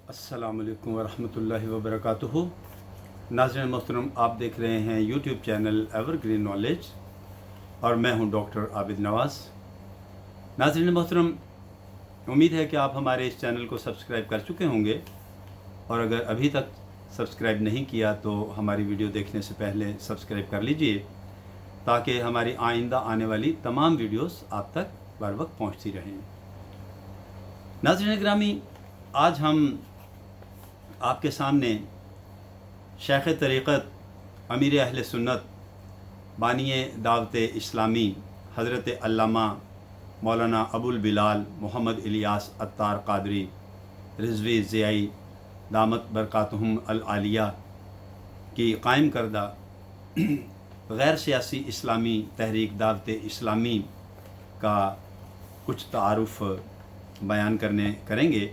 अस्सलाम वालेकुम वरहमतुल्लाहि वबरकातुहू। नाज़रीन मोहतरम, आप देख रहे हैं यूट्यूब चैनल एवरग्रीन नॉलेज और मैं हूं डॉक्टर आबिद नवाज़। नाज़रीन मोहतरम, उम्मीद है कि आप हमारे इस चैनल को सब्सक्राइब कर चुके होंगे, और अगर अभी तक सब्सक्राइब नहीं किया तो हमारी वीडियो देखने से पहले सब्सक्राइब कर लीजिए, ताकि हमारी आइंदा आने वाली तमाम वीडियोस आप तक बर वक्त पहुँचती रहें। नाज़रीन गिरामी, आज हम आपके सामने शेख तरीक़त अमीर अहले सुन्नत बानिए दावत इस्लामी हज़रत अल्लामा मौलाना अबुल बिलाल मोहम्मद इलियास अत्तार क़ादरी रिज़वी ज़ियाई दामत बरकातुहुम अल आलिया की कायम करदा गैर सियासी इस्लामी तहरीक दावत इस्लामी का कुछ तारुफ़ बयान करेंगे।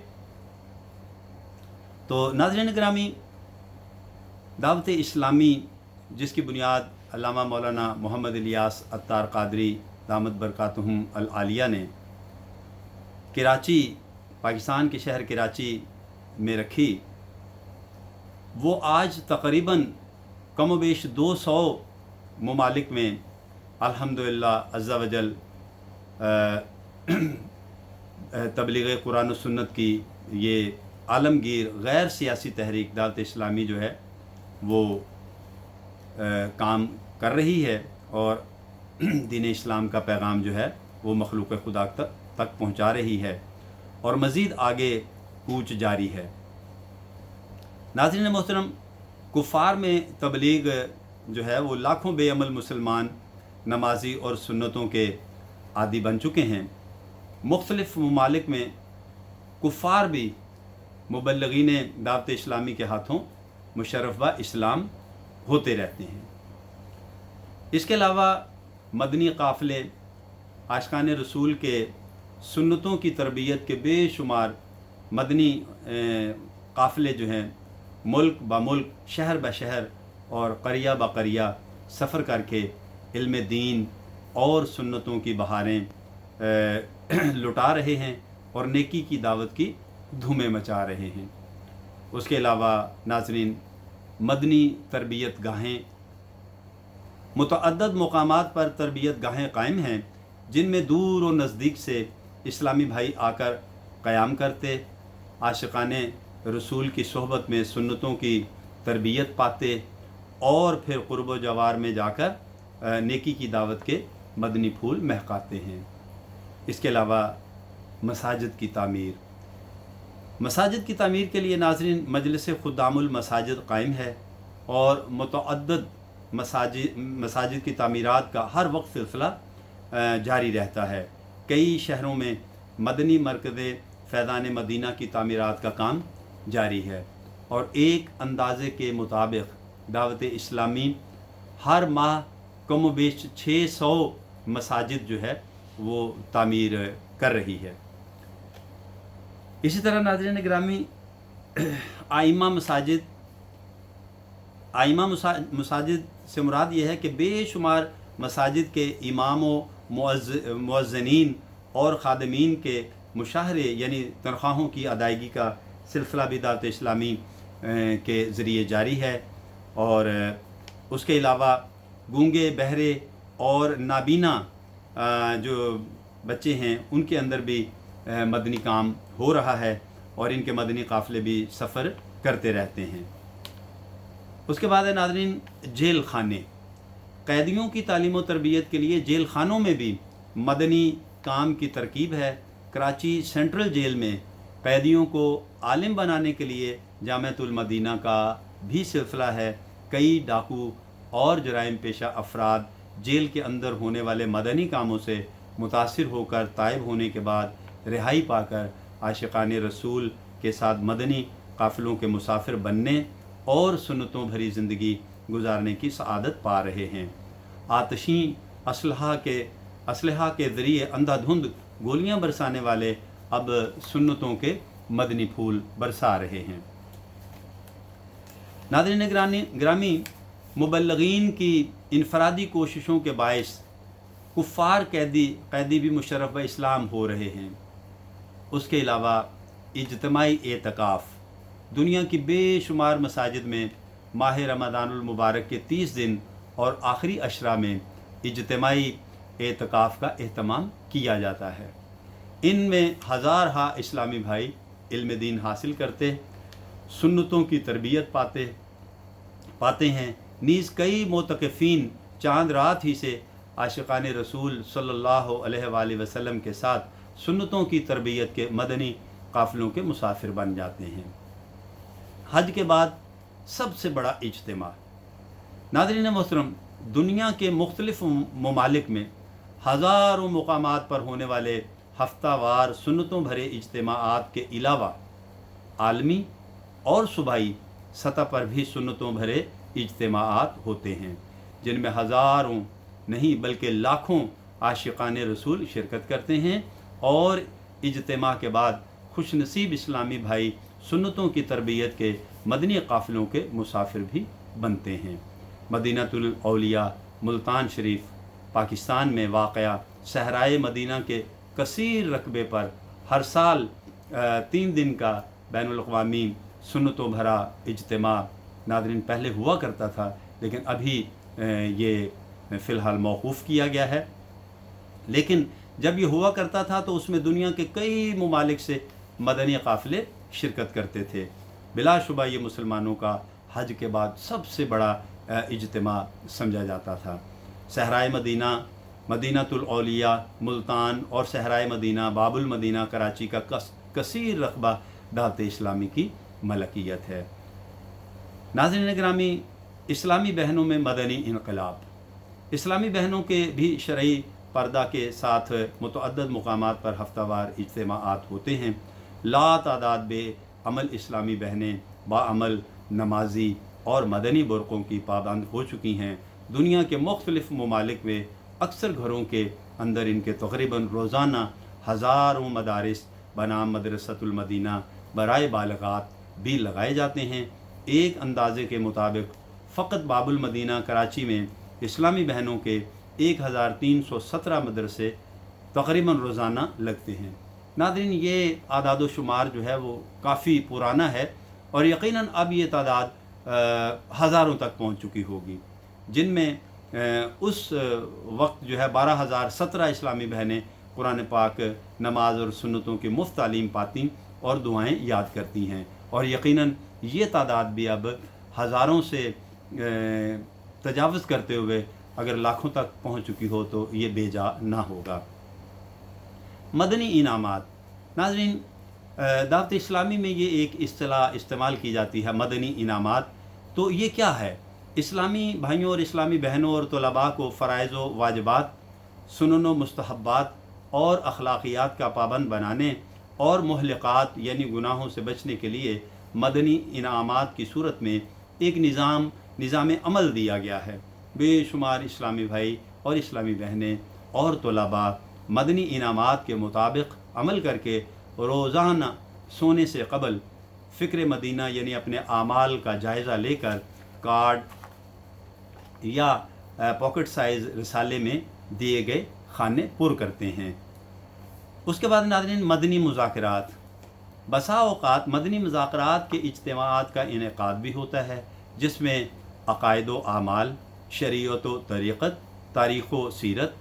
तो नाज़रीन गिरामी, दावत इस्लामी जिसकी बुनियाद अल्लामा मौलाना मोहम्मद इलियास अत्तार क़ादरी दामत बरकातुहुम अल आलिया ने कराची, पाकिस्तान के शहर कराची में रखी, वो आज तकरीबन कम व बेश 200 ममालिक में अल्हम्दुलिल्लाह अज़्ज़ा वजल तबलीग कुरान और सुन्नत की ये आलमगीर गैर सियासी तहरीक दावत इस्लामी जो है वो काम कर रही है, और दीन इस्लाम का पैगाम जो है वो मखलूक खुदा तक पहुँचा रही है, और मज़ीद आगे कूच जारी है। नाज़रीन मोहतरम, कुफ़ार में तबलीग जो है वो लाखों बेअमल मुसलमान नमाजी और सुन्नतों के आदी बन चुके हैं। मुख्तलिफ़ ममालिक में कुफ़ार भी मुबल्लिगीन दावत इस्लामी के हाथों मुशर्रफ व इस्लाम होते रहते हैं। इसके अलावा मदनी काफ़िले आशिकान रसूल के सुन्नतों की तरबियत के बेशुमार मदनी काफ़िले जो हैं मुल्क ब मुल्क, शहर ब शहर और क़रिया ब क़रिया सफ़र करके इल्म दीन और सुन्नतों की बहारें लुटा रहे हैं और नेकी की दावत की धूमें मचा रहे हैं। उसके अलावा नाज़रीन, मदनी तरबियत गाहें, मुतअद्दद मकामात पर तरबियत गाहें कायम हैं, जिनमें दूर और नज़दीक से इस्लामी भाई आकर क़याम करते, आशिकाने रसूल की सोहबत में सुन्नतों की तरबियत पाते और फिर क़ुर्ब व जवार में जाकर नेकी की दावत के मदनी फूल महकाते हैं। इसके अलावा मसाजिद की तामीर के लिए नाज़रीन मजलिस खुद्दामुल मसाजिद कायम है, और मुतअद्दद मसाजिद की तामीरात का हर वक्त सिलसिला जारी रहता है। कई शहरों में मदनी मरकज़ फैज़ान मदीना की तामीरात का काम जारी है, और एक अंदाज़े के मुताबिक दावत इस्लामी हर माह कम बेश 600 मसाजिद जो है वो तामीर कर रही है। इसी तरह नाज़रीन गिरामी, आइमा मसाजिद से मुराद ये है कि बेशुमार मसाजिद के इमामों, मुअज़्ज़िनीन और ख़ादिमीन के मुशाहरे यानी तनख्वाहों की अदायगी का सिलसिला भी दावत इस्लामी के ज़रिए जारी है। और उसके अलावा गूंगे, बहरे और नाबीना जो बच्चे हैं उनके अंदर भी मदनी काम हो रहा है, और इनके मदनी काफ़िले भी सफ़र करते रहते हैं। उसके बाद है नाज़रीन जेल खाने। कैदियों की तालीम व तरबियत के लिए जेल खानों में भी मदनी काम की तरकीब है। कराची सेंट्रल जेल में कैदियों को आलिम बनाने के लिए जामिअतुल मदीना का भी सिलसिला है। कई डाकू और जराइम पेशा अफराद जेल के अंदर होने वाले मदनी कामों से मुतासिर होकर ताइब होने के बाद रिहाई पाकर आशिकान रसूल के साथ मदनी काफ़िलों के मुसाफिर बनने और सुन्नतों भरी ज़िंदगी गुजारने की सआदत पा रहे हैं। आतशी असलहा के ज़रिए अंधाधुंध गोलियां बरसाने वाले अब सुन्नतों के मदनी फूल बरसा रहे हैं। नाज़रीन ग्रामी, मुबल्लिगीन की इनफरादी कोशिशों के बायस कुफ़ार कैदी भी मुशर्रफ व इस्लाम हो रहे हैं। उसके अलावा इज्तिमाई एतकाफ़ दुनिया की बेशुमार मसाजिद में माह रमज़ानुल मुबारक के 30 दिन और आखिरी अशरा में इज्तिमाई एतकाफ़ का एहतमाम किया जाता है। इनमें हज़ार इस्लामी भाई इल्म दीन हासिल करते, सुन्नतों की तरबियत पाते हैं। नीज़ कई मोतकफ़ीन चांद रात ही से आशिक़ान रसूल सल्लल्लाहु अलैहि वसल्लम के साथ सुन्नतों की तरबियत के मदनी काफ़िलों के मुसाफिर बन जाते हैं। हज के बाद सबसे बड़ा इज्तिमा। नाज़रीन मोहतरम, दुनिया के मुख्तलिफ़ ममालिक में हज़ारों मुकामात पर होने वाले हफ्तावार सुन्नतों भरे इज्तिमाआत के अलावा आलमी और सूबाई सतह पर भी सुन्नतों भरे इज्तिमाआत होते हैं, जिनमें हज़ारों नहीं बल्कि लाखों आशिक़ान रसूल शिरकत करते हैं और इज्तिमा के बाद खुशनसीब इस्लामी भाई सुन्नतों की तरबियत के मदनी काफ़िलों के मुसाफिर भी बनते हैं। मदीनतुल औलिया मुल्तान शरीफ पाकिस्तान में वाक़या सहराए मदीना के कसीर रकबे पर हर साल 3 दिन का बैनुल अक़वामी सुन्नतों भरा इज्तिमा नाज़रीन पहले हुआ करता था, लेकिन अभी ये फ़िलहाल मौक़ूफ़ किया गया है। लेकिन जब ये हुआ करता था तो उसमें दुनिया के कई ममालिक से मदनी काफ़िले शिरकत करते थे। बिलाशुबा ये मुसलमानों का हज के बाद सबसे बड़ा इज्तिमा समझा जाता था। सहराए मदीना, मदीनतुल औलिया मुल्तान और सहराए मदीना बाबुल मदीना कराची का कसीर रकबा दावत इस्लामी की मलकियत है। नाज़रीन गिरामी, इस्लामी बहनों में मदनी इनकलाब। इस्लामी बहनों के भी शरई पर्दा के साथ मुतअद्दद मुकामात पर हफ्तावार इज्तिमाआत होते हैं। ला तादाद बेअमल इस्लामी बहनें बाअमल नमाजी और मदनी बुरक़ों की पाबंद हो चुकी हैं। दुनिया के मुख्तलिफ़ ममालिक में अक्सर घरों के अंदर इनके तक़रीबन रोज़ाना हज़ारों मदारिस बनाम मदरसतुल मदीना बराए बालगात भी लगाए जाते हैं। एक अंदाज़े के मुताबिक फ़कत बाबुल मदीना कराची में इस्लामी बहनों के 1317 मदरसे तक़रीबन रोज़ाना लगते हैं। नाज़रीन, ये आदाद शुमार जो है वो काफ़ी पुराना है और यकीनन अब ये तादाद हज़ारों तक पहुँच चुकी होगी, जिनमें उस वक्त जो है 12,017 इस्लामी बहनें कुरान पाक, नमाज और सुन्नतों की मुफ्त तालीम पाती और दुआएं याद करती हैं। और यकीनन ये तादाद भी अब हज़ारों से तजावुज़ करते हुए अगर लाखों तक पहुँच चुकी हो तो ये बेजा ना होगा। मदनी इनामात। नाज़रीन, दावत इस्लामी में ये एक इस्तिलाह इस्तेमाल की जाती है, मदनी इनामात। तो ये क्या है? इस्लामी भाइयों और इस्लामी बहनों और तलबा को फ़राइज़ व वाजिबात, सुनन व मुस्तहब्बात और अखलाक़ियात का पाबंद बनाने और मुहलिकात यानी गुनाहों से बचने के लिए मदनी इनामात की सूरत में एक निज़ाम अमल दिया गया है। बेशुमार इस्लामी भाई और इस्लामी बहनें और तलबा मदनी इनामात के मुताबिक अमल करके रोज़ाना सोने से क़बल फ़िक्र मदीना यानी अपने आमाल का जायज़ा लेकर कार्ड या पॉकेट साइज़ रिसाले में दिए गए खाने पुर करते हैं। उसके बाद नाज़रीन, मदनी मुज़ाकरात। बसा औक़ात मदनी मुज़ाकरात के इज्तिमाआत का इनेकाद भी होता है, जिसमें अक़ायद व आमाल, शरीयत व तरीक़त, तारीख़ व सीरत,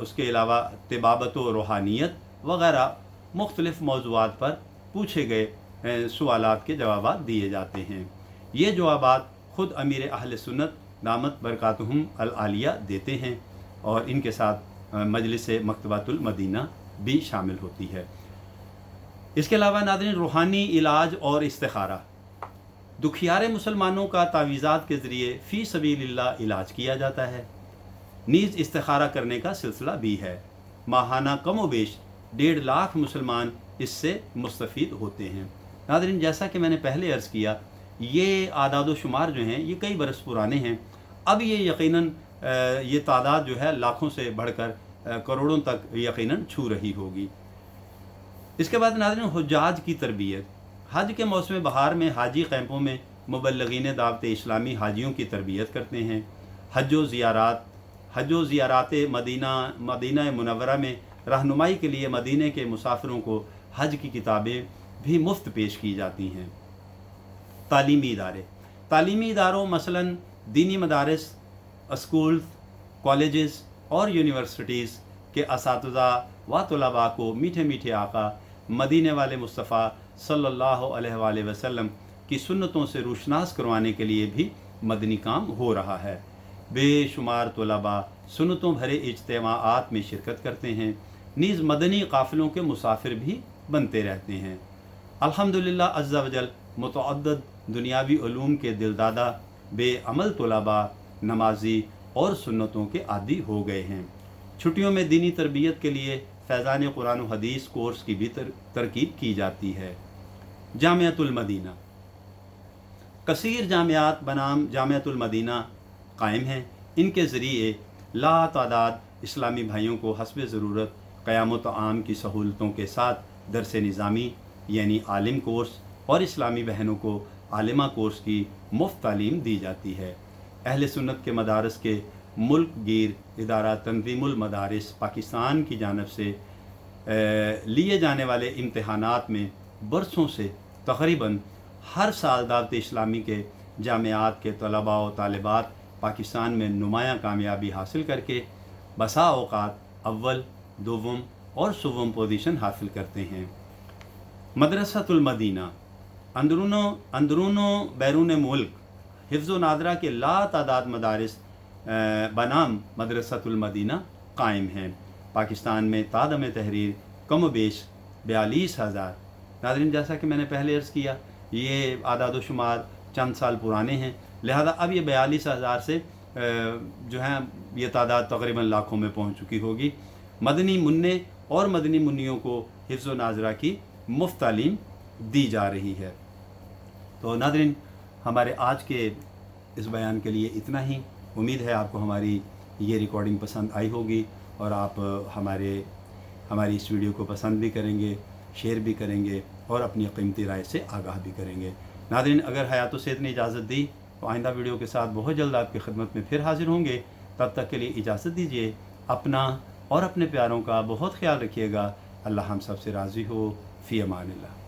उसके अलावा तिबाबत व रूहानियत वग़ैरह मुख्तलिफ़ मौज़ूआत पर पूछे गए सवालात के जवाबात दिए जाते हैं। ये जवाबात ख़ुद अमीर अहले सुन्नत दामत बरकातुहुम अल आलिया देते हैं और इनके साथ मजलिस मकतबतुल मदीना भी शामिल होती है। इसके अलावा नाज़रीन, रूहानी इलाज और इस्तिखारा। दुखियारे मुसलमानों का तावीज़ात के ज़रिए फ़ी सबीलिल्लाह इलाज किया जाता है। नीज़ इस्तिखारा करने का सिलसिला भी है। माहाना कम व बेश 1.5 लाख मुसलमान इससे मुस्तफ़ीद होते हैं। नाज़रीन, जैसा कि मैंने पहले अर्ज़ किया, ये आदाद शुमार जो हैं ये कई बरस पुराने हैं। अब ये यकीनन ये तादाद जो है लाखों से बढ़कर करोड़ों तक यकीनन छू रही होगी। इसके बाद नाज़रीन, हुज्जाज की तरबियत। हज के मौसम बहार में हाजी कैंपों में मुबल्लिगीन दावत इस्लामी हाजियों की तरबियत करते हैं। हज व ज़ियारात मदीना मुनव्वरा में रहनुमाई के लिए मदीने के मुसाफिरों को हज की किताबें भी मुफ्त पेश की जाती हैं। تعلیمی اداروں مثلاً دینی مدارس، اسکولز، کالجز اور یونیورسٹیز کے اساتذہ و طلباء کو میٹھے میٹھے آقا مدینے والے مصطفیٰ صلی اللہ علیہ وآلہ وسلم کی سنتوں سے روشناس کروانے کے لیے بھی مدنی کام ہو رہا ہے۔ بے شمار طلباء سنتوں بھرے اجتماعات میں شرکت کرتے ہیں، نیز مدنی قافلوں کے مسافر بھی بنتے رہتے ہیں۔ الحمدللہ عز و جل متعدد دنیاوی علوم کے دلدادہ بے عمل طلباء نمازی اور سنتوں کے عادی ہو گئے ہیں۔ چھٹیوں میں دینی تربیت کے لیے فیضان قرآن و حدیث کورس کی بھی ترکیب کی جاتی ہے۔ جامعۃ المدینہ، کثیر جامعات بنام جامعۃ المدینہ قائم ہیں۔ ان کے ذریعے لا تعداد اسلامی بھائیوں کو حسب ضرورت قیام و طعام کی سہولتوں کے ساتھ درس نظامی یعنی عالم کورس اور اسلامی بہنوں کو عالمہ کورس کی مفت تعلیم دی جاتی ہے۔ اہل سنت کے مدارس کے ملک گیر ادارہ تنظیم المدارس پاکستان کی جانب سے لیے جانے والے امتحانات میں برسوں سے تقریباً ہر سال دعوت اسلامی کے جامعات کے طلباء و طالبات پاکستان میں نمایاں کامیابی حاصل کر کے بسا اوقات اول، دوم اور سوم پوزیشن حاصل کرتے ہیں۔ مدرسۃ المدینہ اندرون و بیرون ملک حفظ و نادرہ کے لا تعداد مدارس بنام مدرسۃ المدینہ قائم ہیں۔ پاکستان میں تادم تحریر کم و بیش 42,000، ناظرین جیسا کہ میں نے پہلے عرض کیا یہ اعداد و شمار چند سال پرانے ہیں، لہذا اب یہ 42,000 سے جو ہیں یہ تعداد تقریباً لاکھوں میں پہنچ چکی ہوگی۔ مدنی منع اور مدنی منیوں کو حفظ و ناظرہ کی مفت تعلیم دی جا رہی ہے۔ تو ناظرین ہمارے آج کے اس بیان کے لیے اتنا ہی۔ امید ہے آپ کو ہماری یہ ریکارڈنگ پسند آئی ہوگی اور آپ ہماری اس ویڈیو کو پسند بھی کریں گے، شیئر بھی کریں گے اور اپنی قیمتی رائے سے آگاہ بھی کریں گے۔ ناظرین اگر حیات و صحت نے اجازت دی تو آئندہ ویڈیو کے ساتھ بہت جلد آپ کی خدمت میں پھر حاضر ہوں گے۔ تب تک کے لیے اجازت دیجیے، اپنا اور اپنے پیاروں کا بہت خیال رکھیے گا۔ اللہ ہم سب سے راضی ہو۔ فی امان اللہ۔